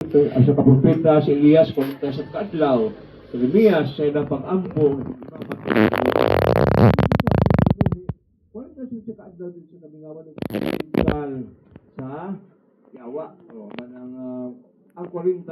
Ang sa kapropeta si Elias kung sa kaadlaw, si Jeremias siya na pag-ampo, kung sa kaadlaw din sa kabingawan ng spiritual sa yawa. O, manang ang 40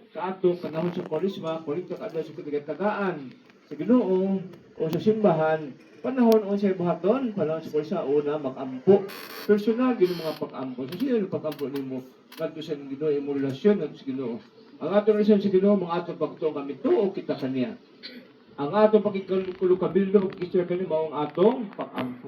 sa ato, panahon sa Korisma, 40 kaadlaw sa katigat-tagaan sa Ginoo o sa simbahan, panahon o sa buhaton, panahon sa Korisma, una, mag-ampo. Personal, gino mga pag-ampo. So, sino yung pag-ampo nimo? Nagto sa Ginoo, imo relasyon nagto sa Ginoo. Ang atong relasyon sa Ginoo, mga atong pagtuo kami tuo kita kaniya. Ang atong pagkikabildo, pagkikisya kaniya, maong atong pag-ampo.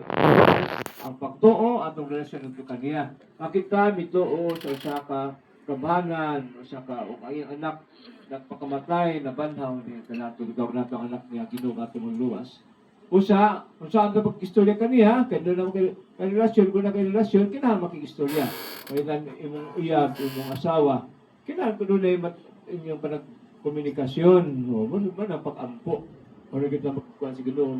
Ang pagtuo, atong relasyon nagto kaniya. Makita mituo sa usa ka kabahanan, usa ka o kayang anak nagpakamatay na banhaw niya kanato gaw nato ang anak niya Ginoo atong luwas. Usa, unsa ang pagkistorya kaniya, kay do na kay relasyon ko na kay relasyon kinahanglan makikistorya. Kay nan imong uyab, imong asawa, kinahanglan ko dunay inyong panagkomunikasyon, no, mo man ang pag-ampo. Ora kita magkuan sa Ginoo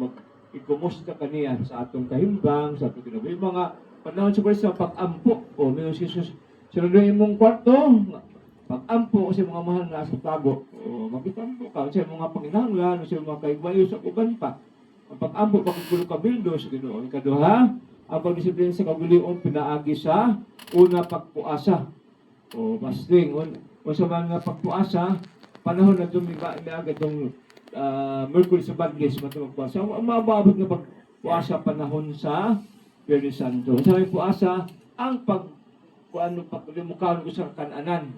ikumusta kaniya sa atong kahimbang, sa atong kinabuhi mga panahon sa Kristo pag-ampo. O may Jesus sunod imong kwarto, pag-ampo sa mga mahal na sa tago. O magkitampo ka sa mga panginahanglan, sa mga kaigmayo sa uban pa. Ang pag-ampo pagkulo ka bildo sa Ginoo. Ikaduha, ang pagdisiplina sa kagulion pinaagi sa una pagpuasa. O fasting o sa mga pagpuasa, panahon na tumiba imiaga itong Mercury sa Baglis matulog puasa. Ang maabot na pagpuasa panahon sa Biyernes Santo. Sa may puasa, ang limukaon ko sa kananan.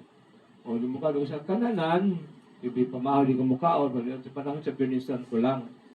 O limukaon ko sa kananan, hindi pamahal di ko mukaon, sa panahon sa Biyernes Santo lang.